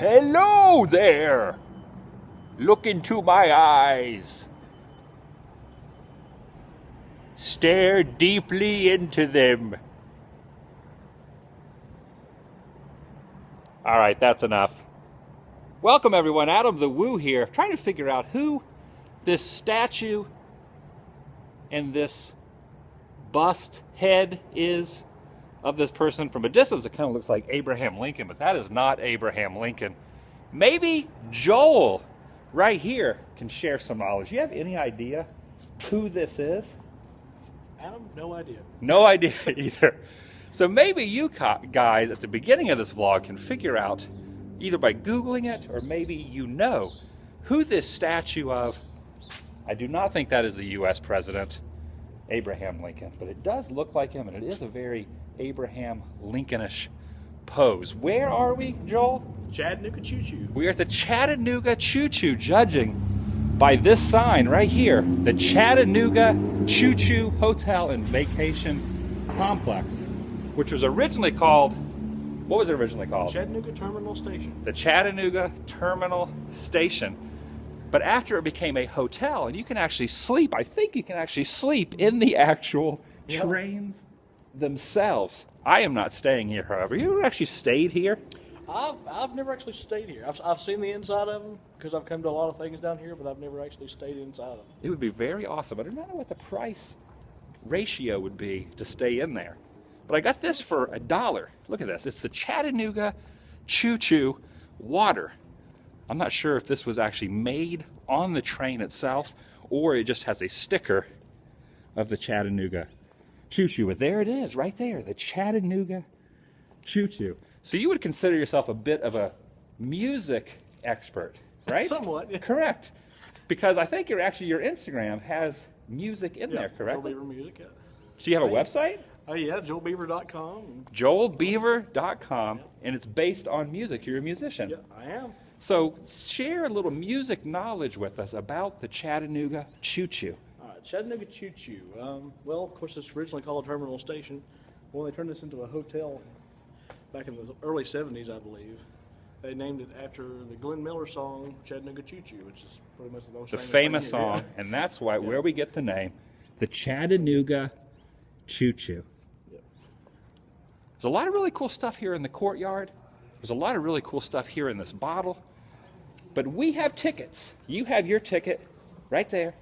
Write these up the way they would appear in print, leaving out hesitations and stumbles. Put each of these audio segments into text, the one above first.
Hello there! Look into my eyes. Stare deeply into them. All right, that's enough. Welcome everyone, Adam the Woo here, trying to figure out who this statue and this bust head is of this person. From a distance, it kind of looks like Abraham Lincoln, but that is not Abraham Lincoln. Maybe Joel, right here, can share some knowledge. Do you have any idea who this is? Adam, no idea. No idea either. So maybe you guys at the beginning of this vlog can figure out, either by Googling it or maybe you know, who this statue of, I do not think that is the U.S. President, Abraham Lincoln, but it does look like him, and it is a very Abraham Lincolnish pose. Where are we, Joel? Chattanooga Choo Choo. We are at the Chattanooga Choo Choo, judging by this sign right here, the Chattanooga Choo Choo Hotel and Vacation Complex, which was originally called, what was it originally called? Chattanooga Terminal Station. The Chattanooga Terminal Station. But after it became a hotel, and you can actually sleep, I think you can actually sleep in the actual trains themselves. I am not staying here, however. You ever actually stayed here? I've never actually stayed here. I've seen the inside of them because I've come to a lot of things down here, but I've never actually stayed inside of them. It would be very awesome. I don't know what the price ratio would be to stay in there. But I got this for $1. Look at this. It's the Chattanooga Choo Choo water. I'm not sure if this was actually made on the train itself or it just has a sticker of the Chattanooga Choo Choo. But there it is, right there, the Chattanooga Choo Choo. So you would consider yourself a bit of a music expert, right? Somewhat, yeah. Correct. Because I think your Instagram has music in there, correct? Joel Beaver Music, yeah. So you have a website? Oh, yeah, joelbeaver.com. joelbeaver.com, and it's based on music. You're a musician. Yeah, I am. So share a little music knowledge with us about the Chattanooga Choo Choo. All right, Chattanooga Choo Choo. Well, of course, it's originally called a terminal station. When they turned this into a hotel back in the early 70s, I believe, they named it after the Glenn Miller song, Chattanooga Choo Choo, which is pretty much the most famous thing here. song, and that's where we get the name, the Chattanooga Choo Choo. Yep. There's a lot of really cool stuff here in the courtyard. There's a lot of really cool stuff here in this bottle. But we have tickets. You have your ticket right there,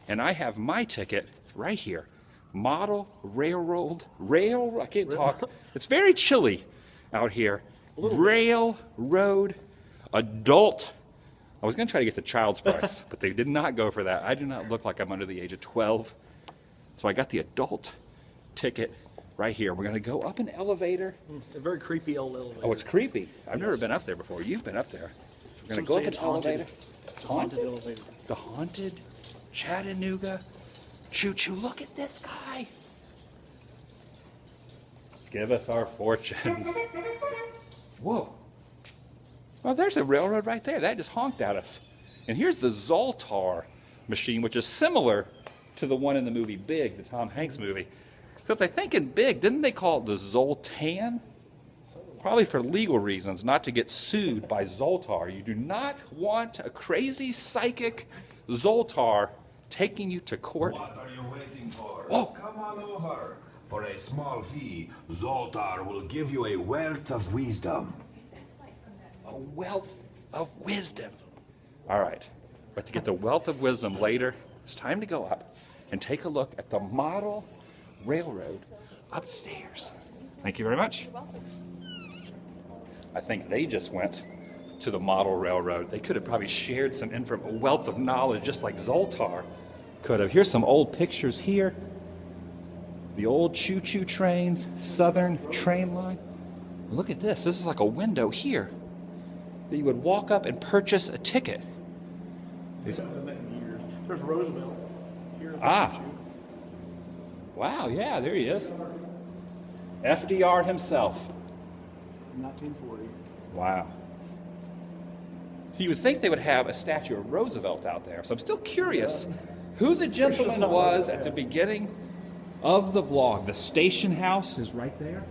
and I have my ticket right here. Model I can't talk. It's very chilly out here. Railroad adult. I was going to try to get the child's price, but they did not go for that. I do not look like I'm under the age of 12. So I got the adult ticket right here. We're going to go up an elevator. A very creepy old elevator. Oh, it's creepy. I've never been up there before. You've been up there. So we're going to go up an elevator. It's a haunted elevator. The haunted Chattanooga Choo Choo. Look at this guy. Give us our fortunes. Whoa. Oh, there's a railroad right there. That just honked at us. And here's the Zoltar machine, which is similar to the one in the movie Big, the Tom Hanks movie. Except I think in Big, didn't they call it the Zoltan? Probably for legal reasons, not to get sued by Zoltar. You do not want a crazy psychic Zoltar taking you to court. What are you waiting for? Oh. Come on over. For a small fee, Zoltar will give you a wealth of wisdom. A wealth of wisdom. All right, but to get the wealth of wisdom later, it's time to go up and take a look at the model railroad upstairs. Thank you very much. I think they just went to the model railroad. They could have probably shared some a wealth of knowledge just like Zoltar could have. Here's some old pictures here. The old choo-choo trains, Southern train line. Look at this. This is like a window here that you would walk up and purchase a ticket. There's Roosevelt here at the Ah. Choo Choo. Wow, yeah, there he is. FDR himself. 1940. Wow. So you would think they would have a statue of Roosevelt out there. So I'm still curious who the gentleman was at the beginning of the vlog. The station house is right there.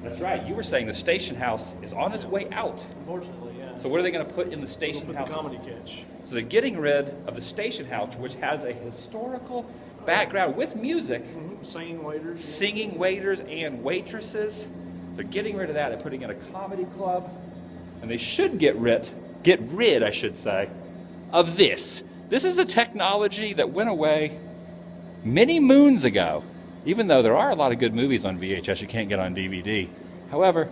That's right. You were saying the station house is on its way out. Unfortunately, yeah. So what are they going to put in the We'll station put house? the comedy catch. So they're getting rid of the station house, which has a historical background with music, singing waiters and waitresses. So getting rid of that and putting in a comedy club. And they should get rid, I should say, of this. This is a technology that went away many moons ago. Even though there are a lot of good movies on VHS you can't get on DVD. However,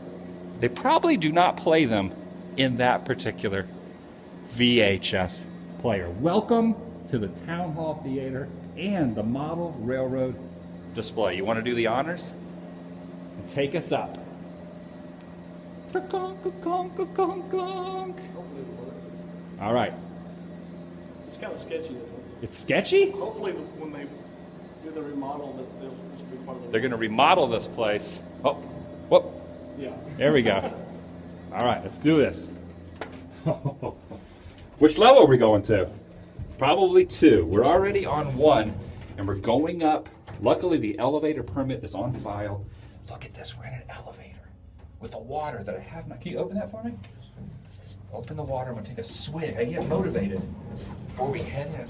they probably do not play them in that particular VHS player. Welcome to the Town Hall Theater and the Model Railroad display. You want to do the honors? And take us up. All right. It's kind of sketchy, though. It's sketchy? Hopefully, when they do the remodel, this will be part of the. They're going to remodel this place. Oh, whoop. Yeah. There we go. All right, let's do this. Which level are we going to? Probably 2. We're already on 1, and we're going up. Luckily, the elevator permit is on file. Look at this. We're in an elevator with the water that I have not. Can you open that for me? Open the water. I'm going to take a swig. I get motivated before we head in.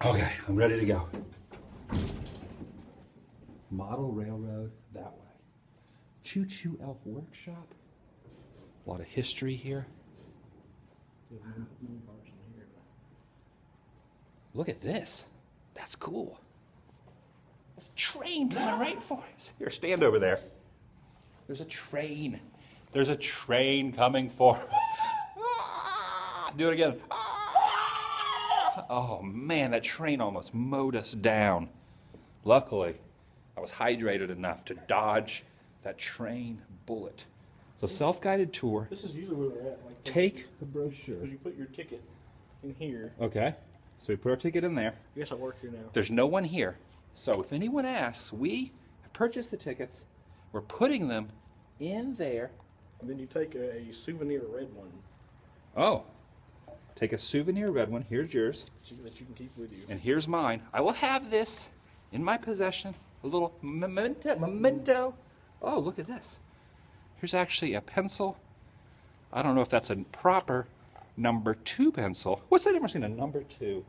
Okay, I'm ready to go. Model Railroad that way. Choo Choo Elf Workshop. A lot of history here. Look at this. That's cool. There's a train coming right for us. Here, stand over there. There's a train. There's a train coming for us. Ah! Do it again. Ah! Oh man, that train almost mowed us down. Luckily, I was hydrated enough to dodge that train bullet. So self-guided tour. This is usually where we're at. Like Take the brochure. Because you put your ticket in here. Okay. So we put our ticket in there. I guess I work here now. There's no one here. So if anyone asks, we have purchased the tickets. We're putting them in there. And then you take a souvenir red one. Oh. Take a souvenir red one. Here's yours. That you can keep with you. And here's mine. I will have this in my possession. A little memento. Oh, look at this. Here's actually a pencil. I don't know if that's a proper number 2 pencil. What's the difference between a number 2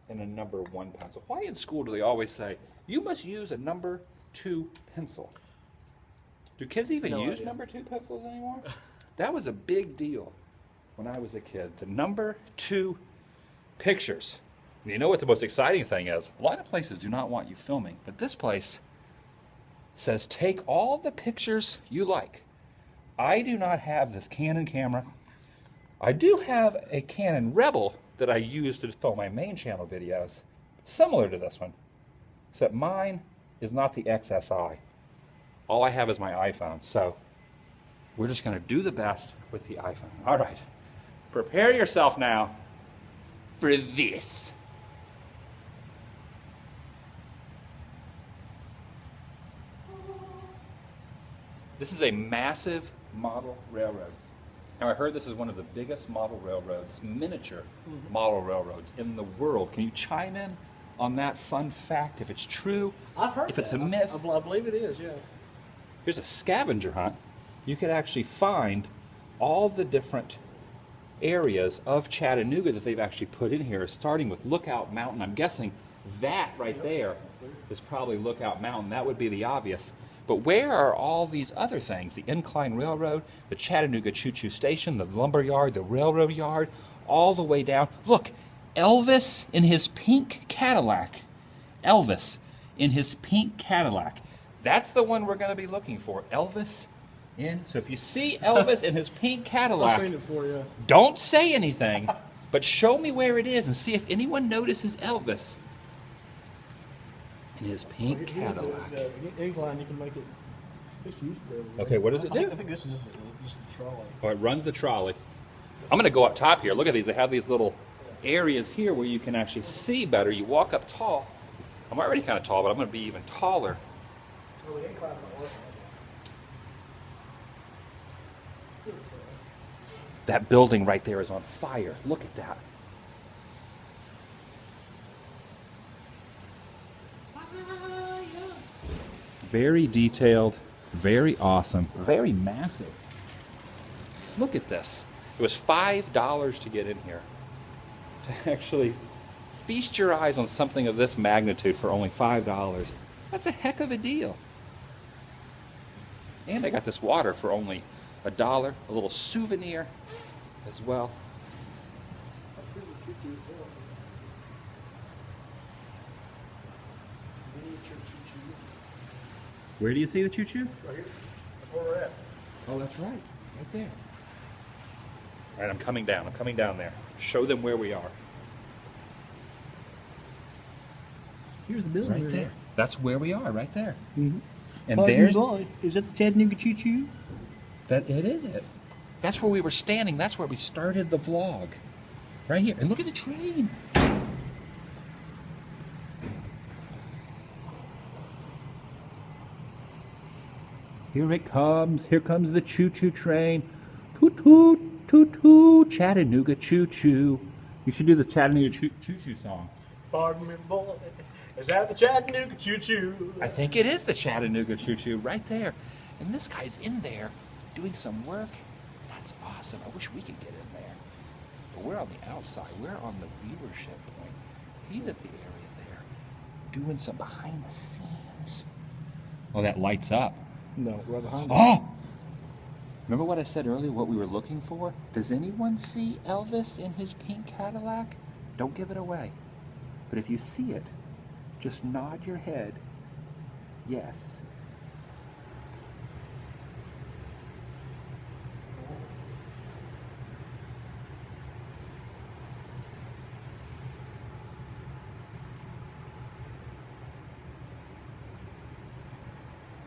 and a number 1 pencil? Why in school do they always say, you must use a number 2 pencil? Do kids even use number 2 pencils anymore? That was a big deal when I was a kid. The number 2 pictures. And you know what the most exciting thing is? A lot of places do not want you filming, but this place says take all the pictures you like. I do not have this Canon camera. I do have a Canon Rebel that I use to film my main channel videos, similar to this one, except mine is not the XSI. All I have is my iPhone, so we're just going to do the best with the iPhone. All right, prepare yourself now for this. This is a massive model railroad. Now, I heard this is one of the biggest model railroads, miniature model railroads in the world. Can you chime in on that fun fact, if it's true, I've heard if it's a myth? I believe it is, yeah. Here's a scavenger hunt. You could actually find all the different areas of Chattanooga that they've actually put in here, starting with Lookout Mountain. I'm guessing that right there is probably Lookout Mountain. That would be the obvious. But where are all these other things? The Incline Railroad, the Chattanooga Choo-Choo Station, the lumber yard, the railroad yard, all the way down. Look, Elvis in his pink Cadillac. Elvis in his pink Cadillac. That's the one we're going to be looking for. Elvis in. So if you see Elvis in his pink Cadillac, I've seen it for you. Don't say anything, but show me where it is and see if anyone notices Elvis in his pink Cadillac. The incline, you can make it. It's used for everything. Okay, what does it do? I think this is just the trolley. Oh, it runs the trolley. I'm going to go up top here. Look at these. They have these little areas here where you can actually see better. You walk up tall. I'm already kind of tall, but I'm going to be even taller. Well, the incline might work. That building right there is on fire. Look at that. Very detailed, very awesome, very massive. Look at this. It was $5 to get in here. To actually feast your eyes on something of this magnitude for only $5. That's a heck of a deal. And I got this water for only $1, a little souvenir as well. Where do you see the choo-choo? Right here. That's where we're at. Oh, that's right. Right there. All right, I'm coming down. I'm coming down there. Show them where we are. Here's the building. Right there. That's where we are, right there. Mm-hmm. And there's... Is that the Chattanooga Choo-Choo? That it is it. That's where we were standing. That's where we started the vlog. Right here. And look at the train. Here it comes. Here comes the choo-choo train. Toot toot toot toot. Chattanooga choo-choo. You should do the Chattanooga choo-choo song. Pardon me, boy. Is that the Chattanooga Choo-Choo? I think it is the Chattanooga choo-choo right there. And this guy's in there doing some work. That's awesome. I wish we could get in there. But we're on the outside. We're on the viewership point. He's at the area there doing some behind the scenes. Oh, that lights up. No, right behind us. Oh! Remember what I said earlier, what we were looking for? Does anyone see Elvis in his pink Cadillac? Don't give it away. But if you see it, just nod your head. Yes.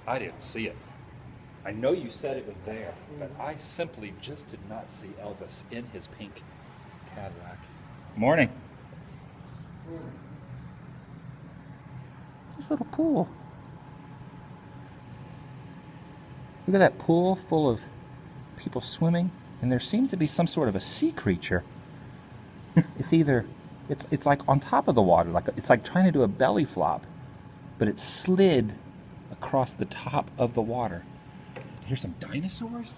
I didn't see it. I know you said it was there, but I simply just did not see Elvis in his pink Cadillac. Morning. This little pool. Look at that pool full of people swimming, and there seems to be some sort of a sea creature. It's either, it's like on top of the water, it's like trying to do a belly flop, but it slid across the top of the water. Here's some dinosaurs.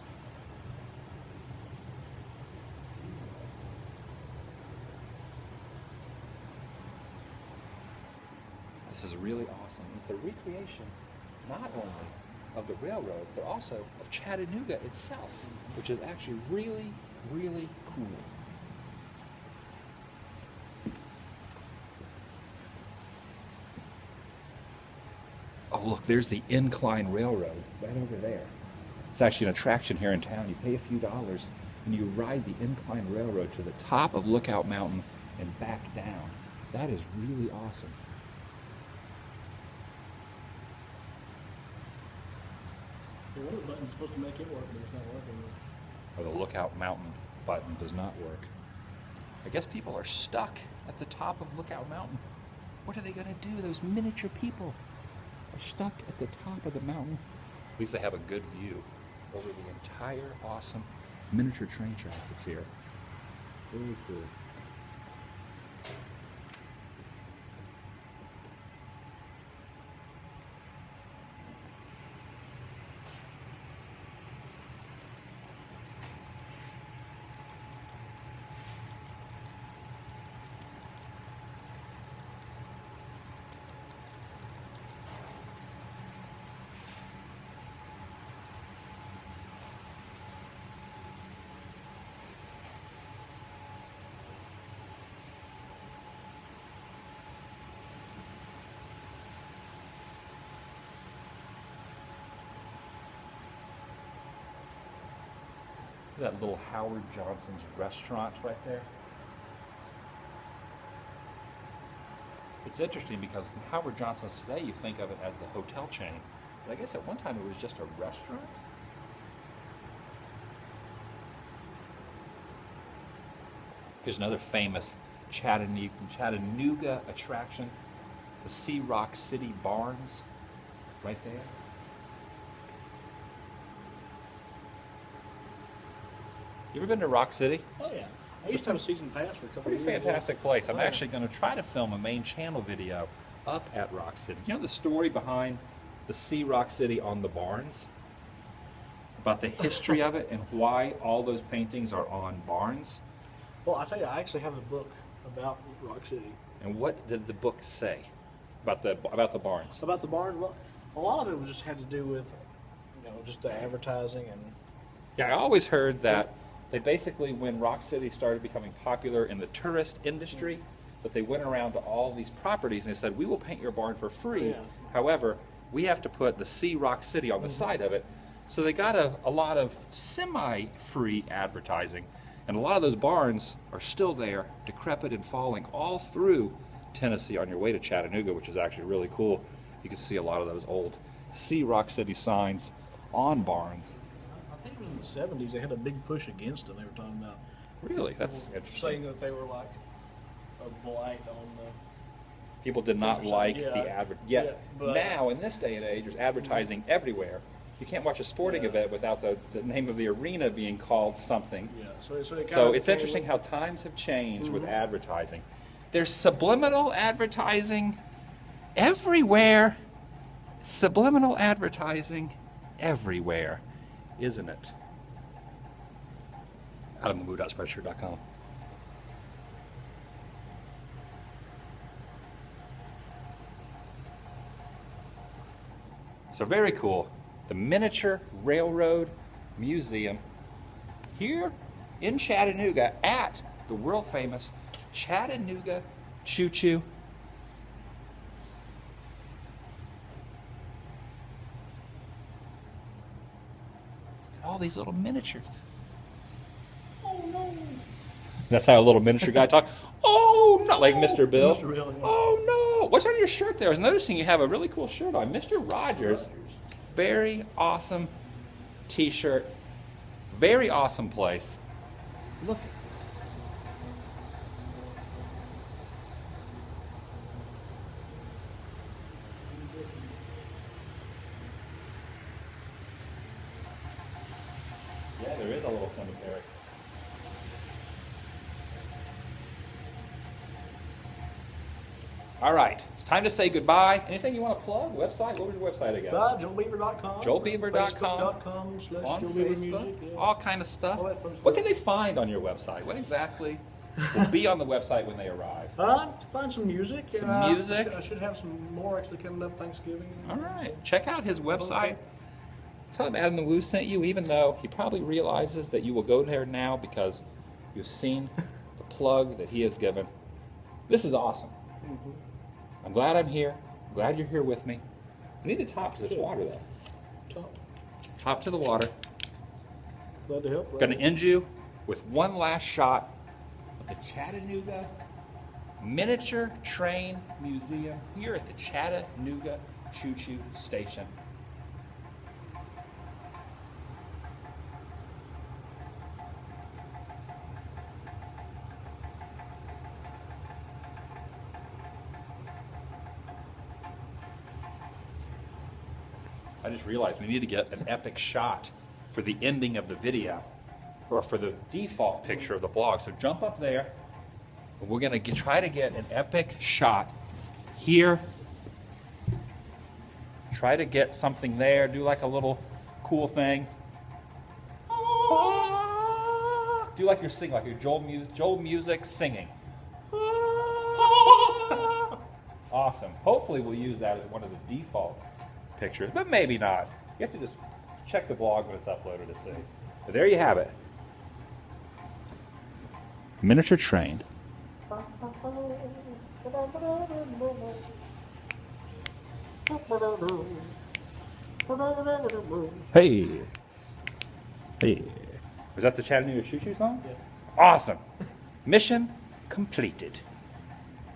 This is really awesome. It's a recreation not only of the railroad, but also of Chattanooga itself, which is actually really, really cool. Oh, look, there's the Incline Railroad right over there. It's actually an attraction here in town. You pay a few dollars and you ride the Incline Railroad to the top of Lookout Mountain and back down. That is really awesome. The other button's supposed to make it work, but it's not working. Or the Lookout Mountain button does not work. I guess people are stuck at the top of Lookout Mountain. What are they going to do? Those miniature people are stuck at the top of the mountain. At least they have a good view over the entire awesome miniature train track that's here. Really cool. That little Howard Johnson's restaurant right there. It's interesting because Howard Johnson's today you think of it as the hotel chain, but I guess at one time it was just a restaurant. Here's another famous Chattanooga attraction, the Sea Rock City Barns, right there. You ever been to Rock City? Oh yeah, I used to have a season pass for a couple Pretty of years. fantastic place. I'm Oh, yeah. actually going to try to film a main channel video up at Rock City. You know the story behind the Sea Rock City on the barns, about the history of it and why all those paintings are on barns. Well, I tell you, I actually have a book about Rock City. And what did the book say about the barns? About the barn, well, a lot of it was just had to do with, just the advertising and. Yeah, I always heard that they basically, when Rock City started becoming popular in the tourist industry, that they went around to all these properties and they said, we will paint your barn for free. Yeah. However, we have to put the Sea Rock City on the side of it. So they got a lot of semi-free advertising. And a lot of those barns are still there, decrepit and falling all through Tennessee on your way to Chattanooga, which is actually really cool. You can see a lot of those old Sea Rock City signs on barns. I think it was in the 70s, they had a big push against it. They were talking about Really? That's interesting. saying that they were like a blight on the. People did not like the advert. Yet Yeah, but- now, in this day and age, there's advertising everywhere. You can't watch a sporting event without the name of the arena being called something. Yeah, so it kind So of it's became- interesting how times have changed with advertising. There's subliminal advertising everywhere. Subliminal advertising everywhere, isn't it? AdamTheWoo.Spreadshirt.com. So very cool. The Miniature Railroad Museum here in Chattanooga at the world famous Chattanooga Choo Choo. Look at all these little miniatures. Oh no! That's how a little miniature guy talks. Oh no! Like Mr. Bill. Mr. Bill, yeah. Oh no! What's on your shirt there? I was noticing you have a really cool shirt on. Mr. Rogers. Very awesome t-shirt. Very awesome place. Look. Yeah, there is a little cemetery. All right, it's time to say goodbye. Anything you want to plug? Website? What was your website again? JoelBeaver.com. JoelBeaver.com. Facebook.com/JoelBeaverMusic. On Facebook, Yeah. all kind of stuff. All that fun What stuff. can they find on your website? What exactly will be on the website when they arrive? Find some music. Some and, music. I should have some more actually coming up Thanksgiving. All right, check out his website. Tell him Adam the Woo sent you, even though he probably realizes that you will go there now because you've seen the plug that he has given. This is awesome. I'm glad I'm here. I'm glad you're here with me. We need to top to this water, though. Top to the water. Glad to help. Going to end you with one last shot of the Chattanooga Miniature Train Museum here at the Chattanooga Choo Choo Station. I just realized we need to get an epic shot for the ending of the video, or for the default picture of the vlog. So jump up there. We're going to try to get an epic shot here. Try to get something there. Do like a little cool thing. Do like you're singing, like your Joel music singing. Awesome. Hopefully we'll use that as one of the default pictures, but maybe not. You have to just check the vlog when it's uploaded to see. But there you have it. Miniature train. Hey. Hey. Was that the Chattanooga Choo Choo song? Yeah. Awesome. Mission completed.